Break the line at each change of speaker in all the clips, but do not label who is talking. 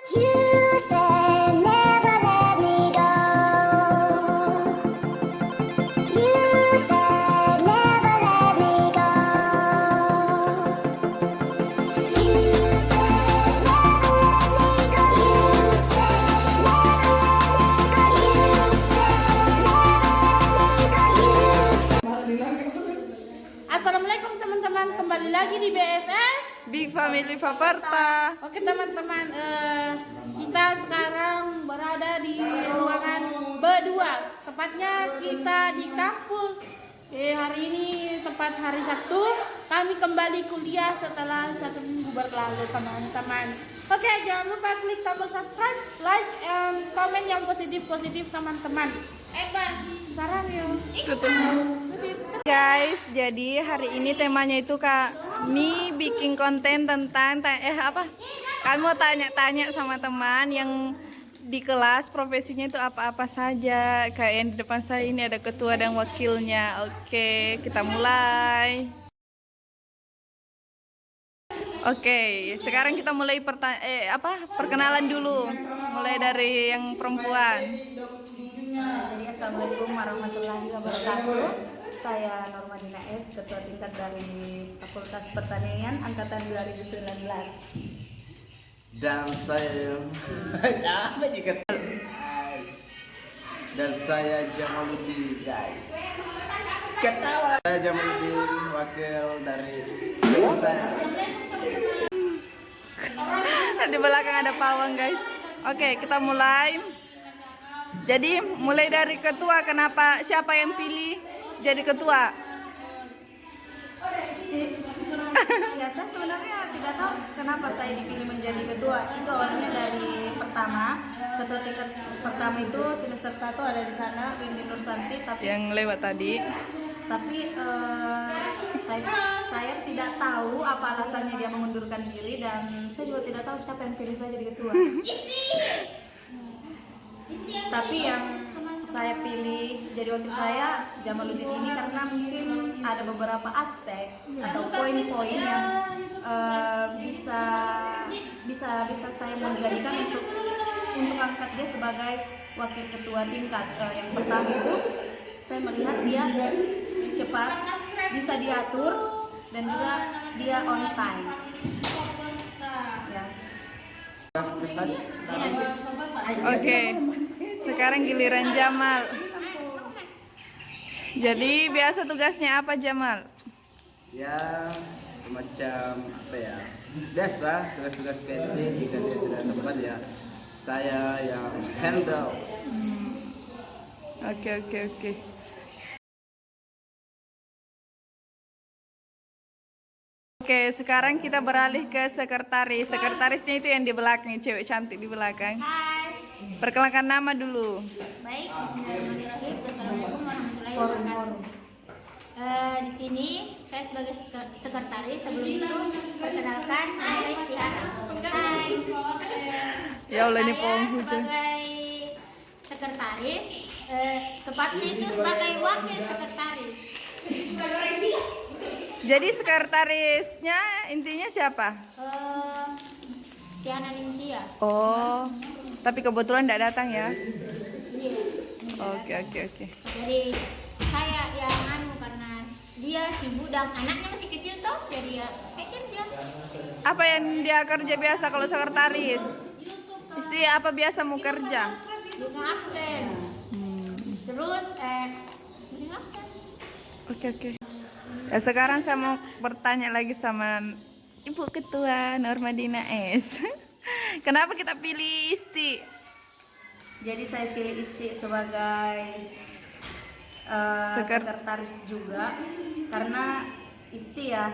Assalamualaikum teman-teman, kembali lagi di BFF
Big Family Paparta.
Oke teman-teman, kita sekarang berada di ruangan B2. Tepatnya kita di kampus. Hari ini tepat hari Sabtu, kami kembali kuliah setelah 1 minggu berlalu teman-teman. Oke, jangan lupa klik tombol subscribe, like, and komen yang positif-positif teman-teman. Sekarang yuk.
Guys, jadi hari ini temanya itu kami bikin konten tentang kami mau tanya-tanya sama teman yang di kelas profesinya itu apa-apa saja. Kayak yang di depan saya ini ada ketua dan wakilnya. Oke, kita mulai. Oke, sekarang kita mulai perkenalan dulu. Mulai dari yang perempuan.
Jadi assalamualaikum warahmatullahi wabarakatuh. Saya Normadina S, ketua tingkat dari Fakultas Pertanian angkatan 2019.
Dan saya Jamaluddin, guys. Ketawa. Saya Jamaluddin, wakil dari saya.
Di belakang ada pawang, guys. Oke, kita mulai. Jadi mulai dari ketua, siapa yang pilih jadi ketua?
Ya, saya sebenarnya tidak tahu kenapa saya dipilih menjadi ketua. Itu awalnya dari ketua tingkat pertama itu semester 1 ada di sana, Windy Nursanti,
Yang lewat tadi.
Tapi saya tidak tahu apa alasannya dia mengundurkan diri, dan saya juga tidak tahu siapa yang pilih saya jadi ketua. Tapi yang saya pilih jadi wakil saya Jamaluddin ini karena mungkin ada beberapa aspek atau poin-poin yang bisa saya menjadikan untuk angkat dia sebagai wakil ketua tingkat. Yang pertama itu saya melihat dia cepat, bisa diatur, dan juga dia on time. Ya.
Oke, sekarang giliran Jamal. Jadi biasa tugasnya apa, Jamal?
Ya, semacam biasa tugas-tugas PT. Jika dia tidak sempat, ya saya yang handle.
Oke. Oke, sekarang kita beralih ke sekretaris. Sekretarisnya itu yang di belakang, cewek cantik di belakang.
Hai.
Perkenalkan nama dulu.
Baik, bismillahirrahmanirrahim. Assalamualaikum warahmatullahi wabarakatuh. Di sini saya sebagai sekretaris. Sebelum itu perkenalkan, saya Istihara. Hai.
Ya Allah, ini pohon
Saya
hujan.
sebagai sekretaris, tepatnya itu sebagai wakil sekretaris.
Jadi sekretarisnya intinya siapa?
Tiana Nintia.
Oh, tapi kebetulan tidak datang ya.
Iya.
Oke.
Jadi saya yang karena dia sibuk dan anaknya masih kecil tuh, jadi ya kayak kerja.
Apa yang dia kerja biasa kalau sekretaris? Istri apa biasa mau kerja?
Bukan absen. Terus bukan absen.
Oke. Ya, sekarang saya mau bertanya lagi sama Ibu Ketua Normadina S. Kenapa kita pilih Isti?
Jadi saya pilih Isti sebagai sekretaris juga karena Isti ya,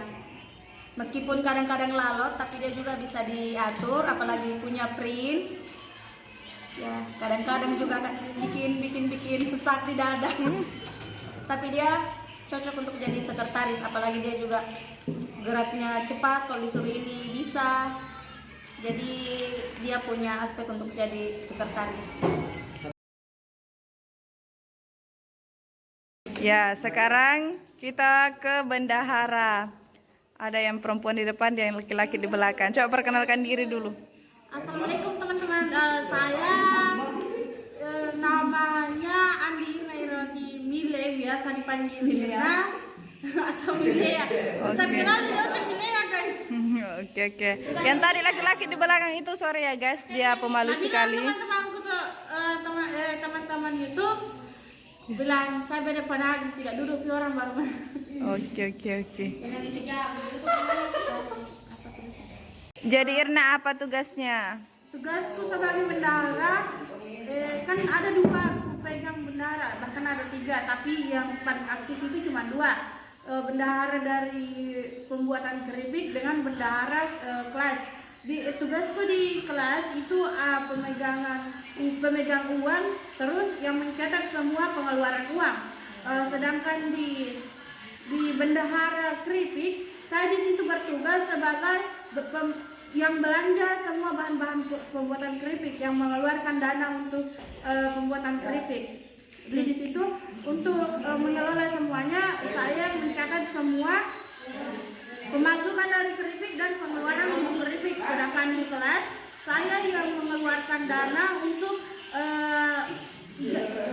meskipun kadang-kadang lalot tapi dia juga bisa diatur, apalagi punya print. Ya, kadang-kadang juga bikin sesak di dada. Tapi dia cocok untuk jadi sekretaris, apalagi dia juga geraknya cepat, kalau disuruh ini bisa. Jadi dia punya aspek untuk jadi sekretaris.
Ya, sekarang kita ke bendahara. Ada yang perempuan di depan, yang laki-laki di belakang. Coba perkenalkan diri dulu.
Assalamualaikum teman-teman saya namanya Andi Naironi Mile, biasa dipanggil Milena atau Milea. Terkenal di dosen Milea guys.
Oke. Yang tadi laki-laki di belakang itu sorry ya guys, dia pemalu sekali.
Teman-temanku tuh teman-teman YouTube bilang saya beda pada tidak duduk di orang baru.
Oke. Jadi Irna apa tugasnya?
Tugasku sebagai bendahara, kan ada 2 aku pegang bendahara, bahkan ada 3, tapi yang paling aktif itu cuma 2. Bendahara dari pembuatan keripik dengan bendahara kelas. Tugasku di kelas itu pemegang uang, terus yang mencatat semua pengeluaran uang. Sedangkan di bendahara keripik, saya di situ bertugas sebagai yang belanja semua bahan-bahan pembuatan keripik, yang mengeluarkan dana untuk pembuatan keripik. Jadi di situ untuk mengelola semuanya, saya mencatat semua pemasukan dari keripik dan pengeluaran untuk keripik. Sedangkan di kelas, saya yang mengeluarkan dana untuk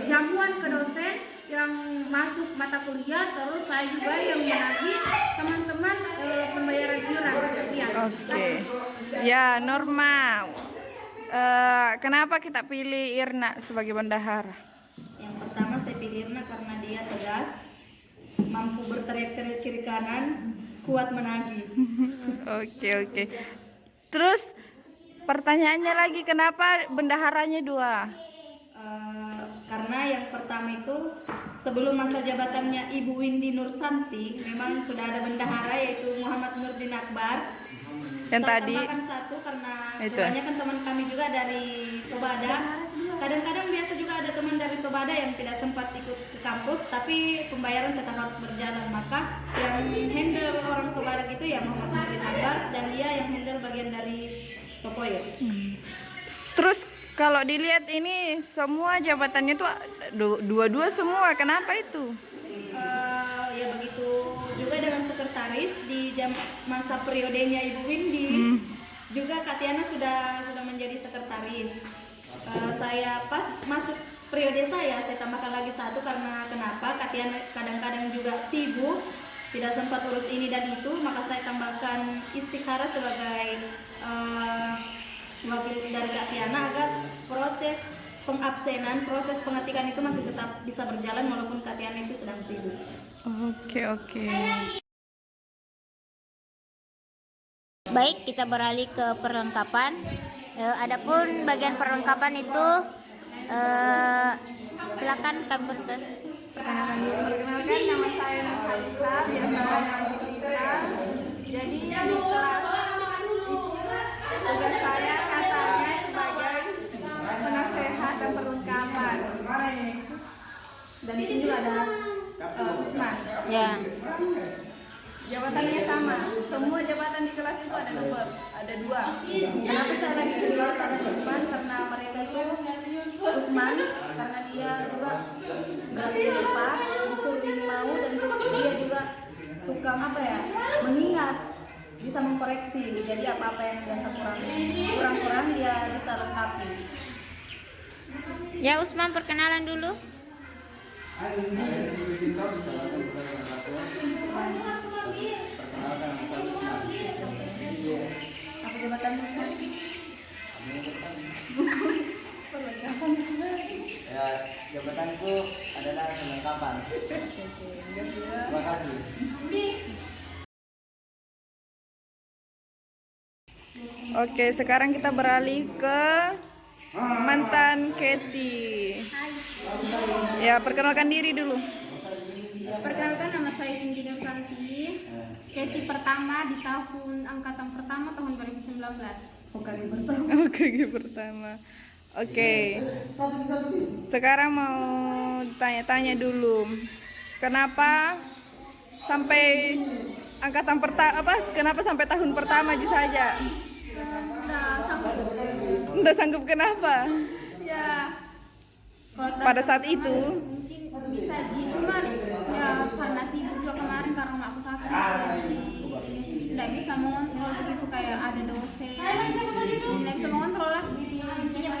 jamuan ke dosen yang masuk mata kuliah, terus saya juga yang menagih teman-teman pembayaran iuran setiap.
Oke. Ya, Norma. Kenapa kita pilih Irna sebagai bendahara?
Yang pertama saya pilih Irna karena dia tegas, mampu berteriak-teriak kiri kanan, kuat menagih.
Oke. Terus pertanyaannya lagi, kenapa bendaharanya 2?
Karena yang pertama itu sebelum masa jabatannya Ibu Windy Nursanti memang sudah ada bendahara yaitu Muhammad Nurdin Akbar.
Yang
saya
tadi
tambahkan 1 karena
itu.
kebanyakan teman kami juga dari Tobada. Kadang-kadang biasa juga ada teman dari Tobada yang tidak sempat ikut ke kampus, tapi pembayaran tetap harus berjalan. Maka yang handle orang Tobada gitu ya Muhammad Nurdin Akbar, dan dia yang handle bagian dari Topoyo.
Terus kalau dilihat ini semua jabatannya tuh 2 semua. Kenapa itu?
Ya begitu juga dengan sekretaris di masa periodenya Ibu Windy. Juga Katiana sudah menjadi sekretaris. Saya pas masuk periode saya tambahkan lagi 1 karena kenapa? Katiana kadang-kadang juga sibuk, tidak sempat urus ini dan itu, maka saya tambahkan Istikhara sebagai wakil dari Katiana agar proses pengabsenan, proses pengetikan itu masih tetap bisa berjalan walaupun Katiana itu sedang sibuk.
Oke.
Baik, kita beralih ke perlengkapan. Adapun bagian perlengkapan itu, silakan kami perkenalkan dulu.
Perkenalkan, nama saya Nurhalisa, biasa panggil Lisa. Jadi di kelas itu tugas saya katanya sebagai penasehat dan perlengkapan. Dan di sini juga ada Usman.
Ya.
Jabatannya sama, semua jabatan di kelas itu ada 2. Kenapa saya lagi pilih ada Usman? Karena mereka itu Usman karena dia juga gak cepat, disuruh ini mau, dan dia juga tukang mengingat, bisa mengkoreksi. Jadi apa-apa yang biasa kurang dia bisa lengkapi.
Ya, Usman perkenalan dulu.
Apa jabatannya?
Ya, jabatanku adalah perlengkapan. Terima kasih.
Oke, sekarang kita beralih ke mantan Katie. Ya, perkenalkan diri dulu.
Perkenalkan, nama saya Windy Nursanti, Katie pertama di angkatan pertama tahun 2019.
Oke, pertama. Oke. Sekarang mau tanya-tanya dulu. Kenapa sampai angkatan pertama kenapa sampai tahun pertama aja saja? Entah sanggup kenapa?
Ya,
Pada saat itu
mungkin bisa cuman ya karena sibuk juga kemarin karena aku sakit, jadi tidak bisa mengontrol begitu kayak ada dosen, tidak bisa mengontrol lah, intinya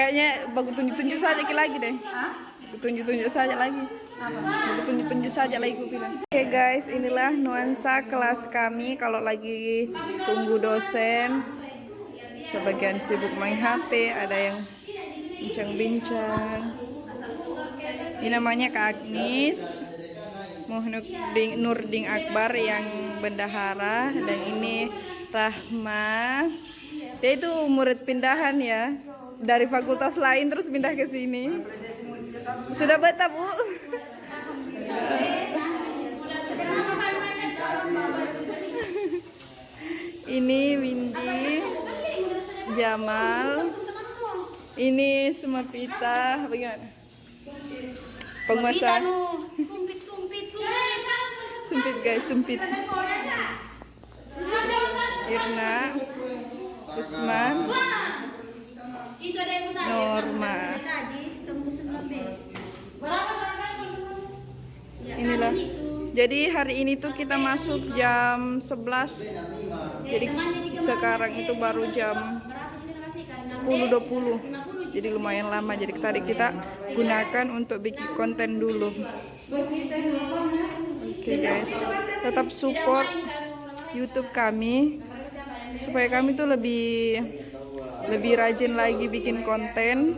Kayaknya bagus tunjuk-tunjuk saja lagi deh. Tunjuk-tunjuk saja lagi. Bagus tunjuk-tunjuk saja lagi gue bilang. Oke guys, inilah nuansa kelas kami kalau lagi tunggu dosen. Sebagian sibuk main HP, ada yang bincang-bincang. Ini namanya Kak Agnis Nurdin Akbar yang bendahara, dan ini Rahma. Dia itu murid pindahan ya, dari fakultas lain terus pindah ke sini. Sudah betah, Bu? Ini Windy, Jamal, ini semua Pita, bagaimana? Penguasa. Sumpit guys, sumpit. Irna, Usman, Norma. Inilah. Jadi hari ini tuh kita masuk jam 11. Jadi sekarang itu baru jam 10.20. Jadi lumayan lama. Jadi tadi kita gunakan untuk bikin konten dulu. Oke guys, tetap support YouTube kami supaya kami tuh lebih rajin lagi bikin konten.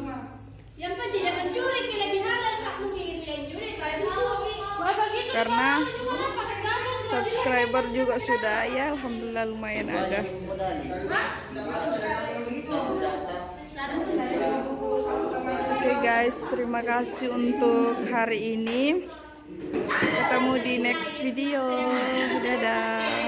Karena subscriber juga sudah ya, alhamdulillah lumayan ada. Oke guys, terima kasih untuk hari ini. Ketemu di next video. Dadah.